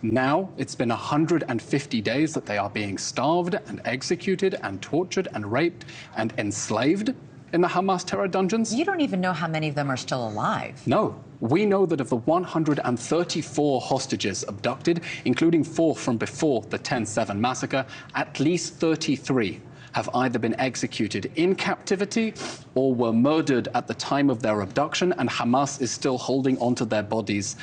Now, it's been 150 days that they are being starved and executed and tortured and raped and enslaved in the Hamas terror dungeons. You don't even know how many of them are still alive. No. We know that of the 134 hostages abducted, including 4 from before the 10/7 massacre, at least 33 have either been executed in captivity or were murdered at the time of their abduction, and Hamas is still holding onto their bodies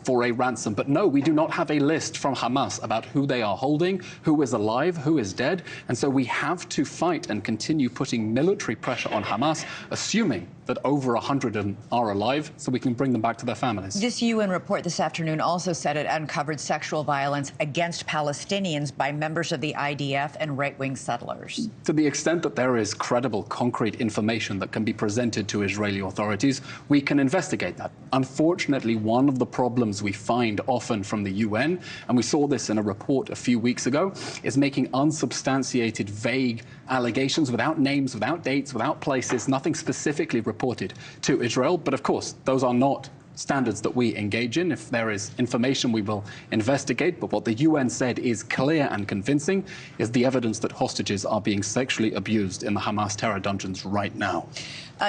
for a ransom. But no, we do not have a list from Hamas about who they are holding, who is alive, who is dead, and so we have to fight and continue putting military pressure on Hamas, assuming that over 100 of them are alive, so we can bring them back to their families. This UN report this afternoon also said it uncovered sexual violence against Palestinians by members of the IDF and right-wing settlers. To the extent that there is credible, concrete information that can be presented to Israeli authorities, we can investigate that. Unfortunately, one of the problems we find often from the UN, and we saw this in a report a few weeks ago, is making unsubstantiated, vague allegations without names, without dates, without places, nothing specifically reported to Israel. But of course, those are not standards that we engage in. If there is information, we will investigate. But what the UN said is clear and convincing is the evidence that hostages are being sexually abused in the Hamas terror dungeons right now.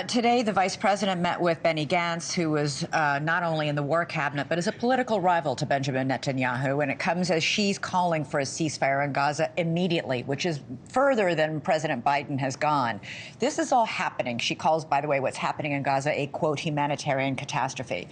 Today, the vice president met with Benny Gantz, who was not only in the war cabinet, but is a political rival to Benjamin Netanyahu. And it comes as she's calling for a ceasefire in Gaza immediately, which is further than President Biden has gone. This is all happening. She calls, by the way, what's happening in Gaza a, quote, humanitarian catastrophe.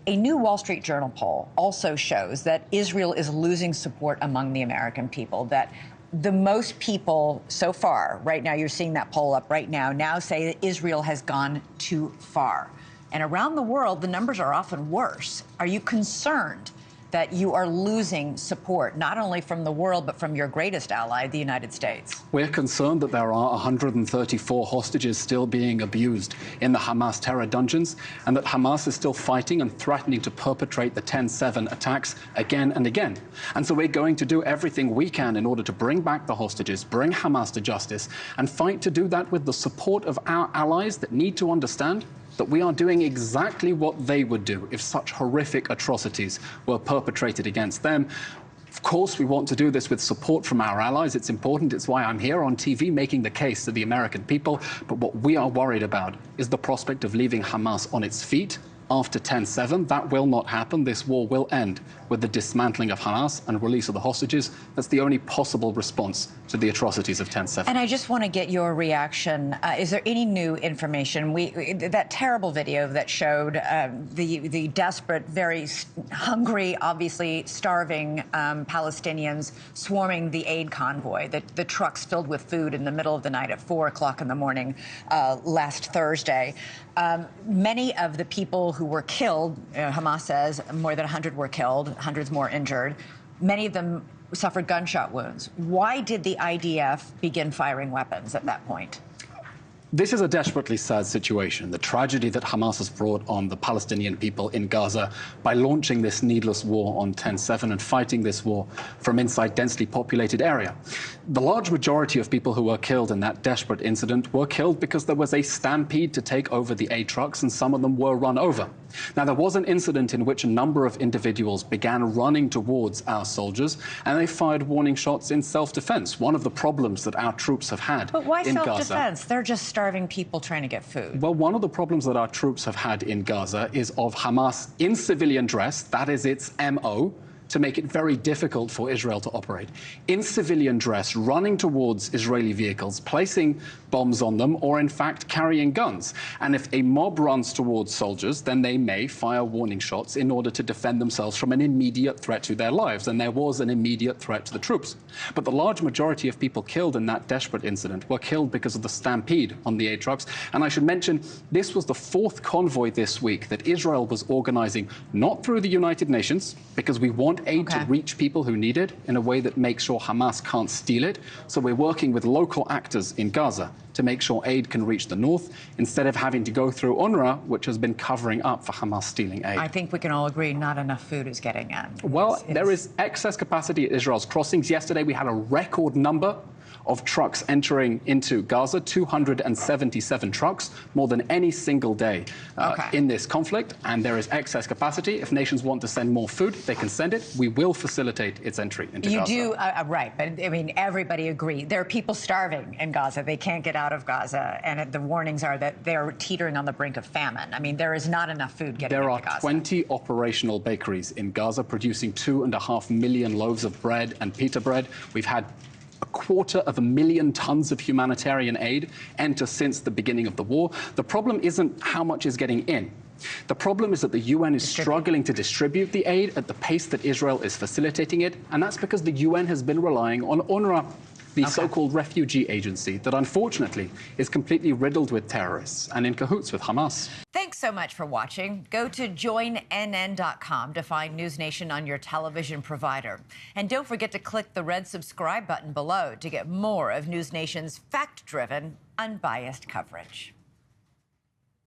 A new Wall Street Journal poll also shows that Israel is losing support among the American people, that the most people so far, right now, you're seeing that poll up right now say that Israel has gone too far. And around the world, the numbers are often worse. Are you concerned that you are losing support, not only from the world, but from your greatest ally, the United States? We're concerned that there are 134 hostages still being abused in the Hamas terror dungeons, and that Hamas is still fighting and threatening to perpetrate the 10/7 attacks again and again. And so we're going to do everything we can in order to bring back the hostages, bring Hamas to justice, and fight to do that with the support of our allies that need to understand that we are doing exactly what they would do if such horrific atrocities were perpetrated against them. Of course, we want to do this with support from our allies. It's important. It's why I'm here on TV making the case to the American people. But what we are worried about is the prospect of leaving Hamas on its feet after 10/7. That will not happen. This war will end with the dismantling of Hamas and release of the hostages. That's the only possible response to the atrocities of 10/7. And I just want to get your reaction. Is there any new information? That terrible video that showed the desperate, very hungry, obviously starving Palestinians swarming the aid convoy, the trucks filled with food in the middle of the night at 4 o'clock in the morning last Thursday. Many of the people who were killed, Hamas says more than 100 were killed, hundreds more injured. Many of them suffered gunshot wounds. Why did the IDF begin firing weapons at that point? This is a desperately sad situation, the tragedy that Hamas has brought on the Palestinian people in Gaza by launching this needless war on 10/7 and fighting this war from inside densely populated area. The large majority of people who were killed in that desperate incident were killed because there was a stampede to take over the aid trucks, and some of them were run over. Now, there was an incident in which a number of individuals began running towards our soldiers, and they fired warning shots in self-defense. One of the problems that our troops have had in Gaza. But why self-defense? They're just starving people trying to get food. Well, one of the problems that our troops have had in Gaza is of Hamas in civilian dress, that is its MO, to make it very difficult for Israel to operate. In civilian dress, running towards Israeli vehicles, placing bombs on them, or in fact carrying guns. And if a mob runs towards soldiers, then they may fire warning shots in order to defend themselves from an immediate threat to their lives. And there was an immediate threat to the troops. But the large majority of people killed in that desperate incident were killed because of the stampede on the aid trucks. And I should mention, this was the 4th convoy this week that Israel was organizing, not through the United Nations, because we want aid to reach people who need it in a way that makes sure Hamas can't steal it. So we're working with local actors in Gaza to make sure aid can reach the north, instead of having to go through UNRWA, which has been covering up for Hamas stealing aid. I think we can all agree not enough food is getting in. Well, there is excess capacity at Israel's crossings. Yesterday, we had a record number of trucks entering into Gaza, 277 trucks, more than any single day in this conflict. And there is excess capacity. If nations want to send more food, they can send it. We will facilitate its entry into Gaza. You do, right. But, I mean, everybody agrees. There are people starving in Gaza. They can't get out of Gaza. And the warnings are that they're teetering on the brink of famine. I mean, there is not enough food getting into Gaza. There are 20 operational bakeries in Gaza producing 2.5 million loaves of bread and pita bread. We've had 250,000 tons of humanitarian aid enter since the beginning of the war. The problem isn't how much is getting in. The problem is that the UN is struggling to distribute the aid at the pace that Israel is facilitating it, and that's because the UN has been relying on UNRWA, the so-called refugee agency that unfortunately is completely riddled with terrorists and in cahoots with Hamas. Thanks so much for watching. Go to joinnn.com to find News Nation on your television provider. And don't forget to click the red subscribe button below to get more of News Nation's fact-driven, unbiased coverage.